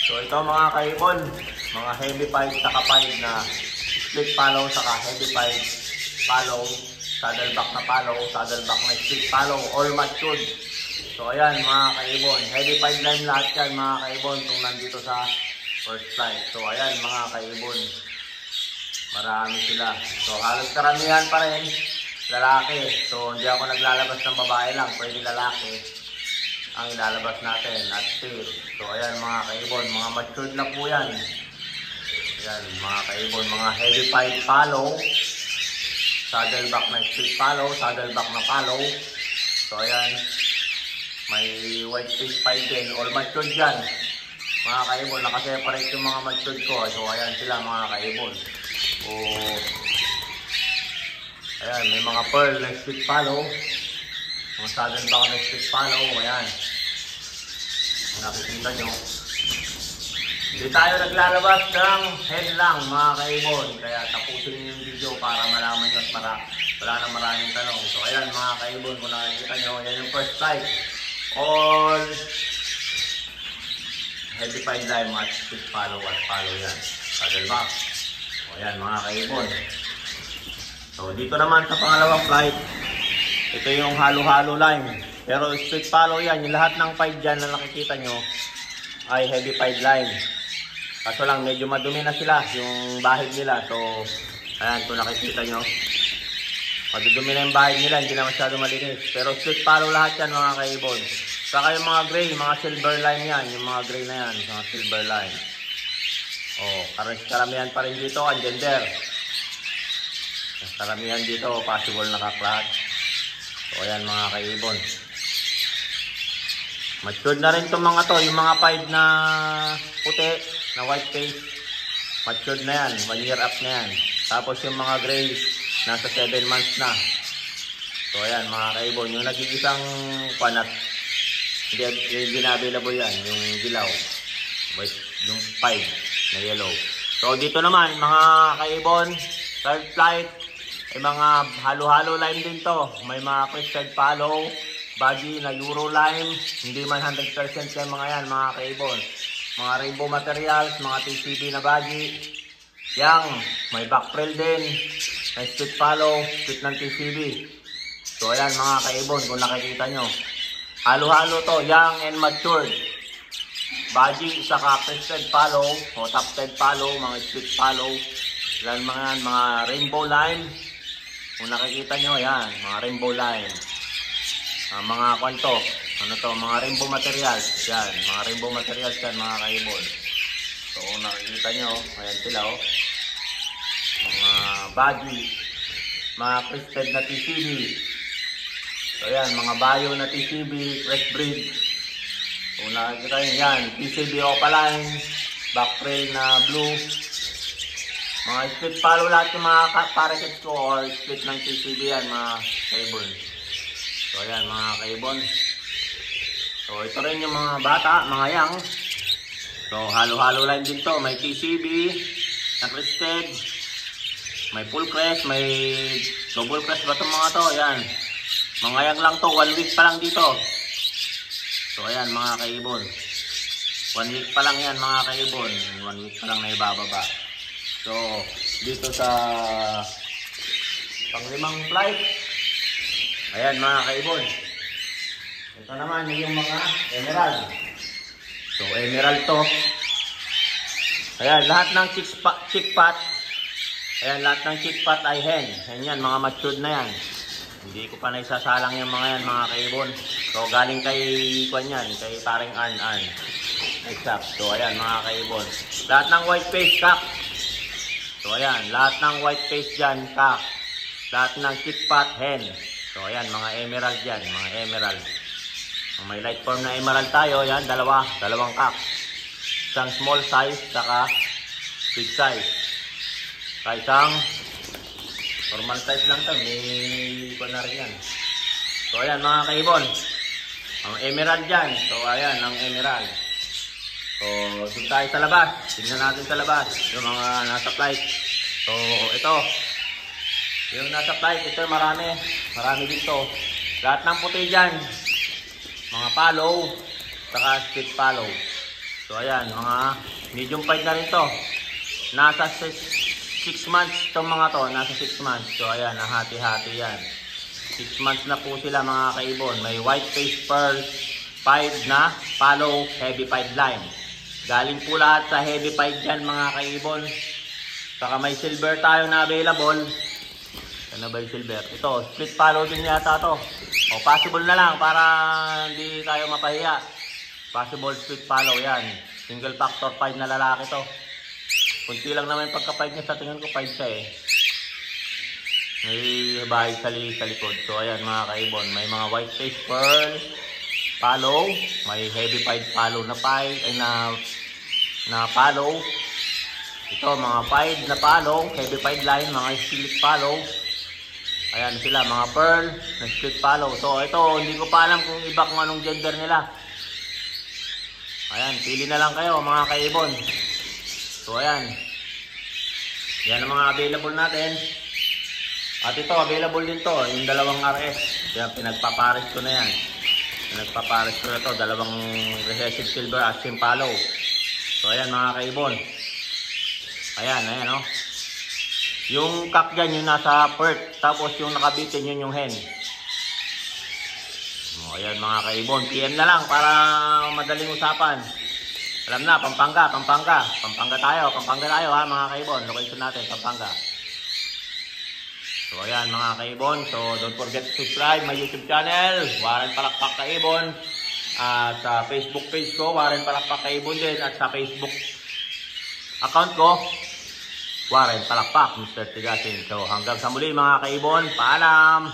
So ito mga kaibon, mga heavy pied, taka pied na split follow, saka heavy pied follow, saddleback na follow, saddleback na split follow, all matured. So ayan mga kaibon, heavy pied line lahat yan mga kaibon kung nandito sa first flight. So ayan mga kaibon, marami sila. So halos karamihan pa rin lalaki. So hindi ako naglalabas ng babae lang, pwede lalaki ang ilalabas natin at tail. So ayan mga kaibon, mga matured na po yan. Ayan mga kaibon, mga heavy pied follow, saddleback na split follow, saddleback na follow. So ayan, may white face pied din, all matured yan mga kaibon. Nakaseparate yung mga matured ko. So ayan sila mga kaibon. So ayan, may mga pearl na split follow, mga saddleback na split follow. Ayan, nakikita nyo, hindi tayo naglalabas ng head lang mga kaibon, kaya tapusin nyo yung video para malaman nyo at wala na maraming tanong. So ayan mga kaibon, kung nakikita nyo, yan yung first flight, all heavy pied line, at split follow at follow yan, saddleback. So ayan mga kaibon. So dito naman sa pangalawang flight, ito yung halo-halo line. Pero split follow yan, yung lahat ng pied dyan na nakikita nyo ay heavy pied line. Kaso lang medyo madumi na sila, yung bahid nila. So ayan, kung nakikita nyo, madudumi na yung bahid nila, hindi na masyado malinis. Pero split follow lahat yan mga kaibon. Saka yung mga gray, mga silver line yan, yung mga gray na yan, mga silver line. Oh, karamihan pa rin dito, ang gender. Karamihan dito, possible naka-clutch. So ayan mga kaibon, matured na rin itong mga to, yung mga pied na puti, na white face, matured na yan, 1 year up na yan. Tapos yung mga gray, nasa 7 months na. So ayan mga kaibon, yung nag-iisang panat, hindi na available yan, yung dilaw, white, yung pied na yellow. So dito naman mga kaibon, third flight, ay mga halo-halo line din to. May mga crested follow, body na Euro line, hindi man 100% yan mga yan mga kaibon. Mga rainbow materials, mga TCB na body. Yang, may back trail din, may split follow, split ng TCB. So ayan mga kaibon, kung nakikita nyo, halo-halo to, young and matured. Body, saka crested follow, o tufted follow, mga split follow. Yan mga rainbow line. Kung nakikita nyo, yan, mga rainbow line. Mga kwanto, ano to, mga rainbow materials. Yan, mga rainbow materials yan, mga kaibon. So, kung nakikita nyo, ayan sila, oh. Mga body, mga crested na TCB. So, yan, mga bio na TCB, fresh breed. Kung nakikita nyo, yan, TCB opaline, back trail na blue. Mga split follow lahat yung mga parakeet ko or split ng TCB yan mga kaibon. So ayan mga kaibon. So ito rin yung mga bata, mga young. So halo-halo line din to. May TCB, na crested, may full crest, may double crest ba itong mga to? Ayan. Mga young lang to, 1 week pa lang dito. So ayan mga kaibon. 1 week pa lang yan mga kaibon. 1 week pa lang na ibababa. So, dito sa panglimang flight, ayan mga kaibon. Ito naman yung mga emerald. So, emerald to. Ayan, lahat ng chickpot. Ayan, lahat ng chickpot ay hen. Ayan, mga matured na yan. Hindi ko pa naisasalang yung mga yan mga kaibon. So, galing kay kwan yan, kay paring An. Exact. So, ayan mga kaibon. Lahat ng white face cock. So ayan, lahat ng white face dyan, cock. Lahat ng chickpot, hen. So ayan, mga emerald dyan, mga emerald. May light form na emerald tayo, ayan, dalawang cock. Isang small size, saka big size. Kaya isang normal size lang to, may iba na rin yan. So ayan mga kaibon, ang emerald dyan. So ayan, ang emerald. So, doon tayo sa labas. Tingnan natin sa labas. Yung mga nasa flight. So, ito. Yung nasa flight, ito marami. Marami dito. Lahat ng puti dyan. Mga follow. Saka split follow. So ayan, mga medium fight na rin to. Nasa 6 months itong mga to, nasa 6 months. So ayan, nahati-hati yan. 6 months na po sila mga kaibon. May white face pearl, pied na follow, heavy pied line. Galing po lahat sa heavy pied dyan mga kaibon. Saka may silver tayo na available. Ano ba yung silver? Ito, split follow din yata to. O possible na lang para hindi tayo mapahiya. Possible split follow yan. Single factor pied na lalaki to. Kunti lang naman yung pagka-pied niya. Sa tingin ko pied siya eh. May bahay sa likod. So ayan mga kaibon. May mga white face pearl, follow. May heavy pied follow na pied. Ay na follow. Ito mga pied na follow. Heavy pied line. Mga split follow. Ayan sila mga pearl na split follow. So ito hindi ko pa alam kung iba kung anong gender nila. Ayan, pili na lang kayo mga kaibon. So ayan. Yan ang mga available natin. At ito, available din to. Yung dalawang RS. Yan, pinagpapares ko na yan. Pinagpapares ko na to. Dalawang recessive silver at follow. So ayan mga kaibon. Ayan oh. Yung cock dyan, yung nasa pert. Tapos yung nakabitin, yun yung hen. O, ayan mga kaibon, PM na lang para madaling usapan. Alam na, Pampanga tayo ha mga kaibon. Location natin, Pampanga. So ayan mga kaibon, so don't forget to subscribe my YouTube channel, Warren Palakpak Kaibon. At sa Facebook page ko, Warren Palakpak Kaibon din. At sa Facebook account ko, Warren Palakpak, Mr. Tigasin. So hanggang sa muli mga kaibon, paalam!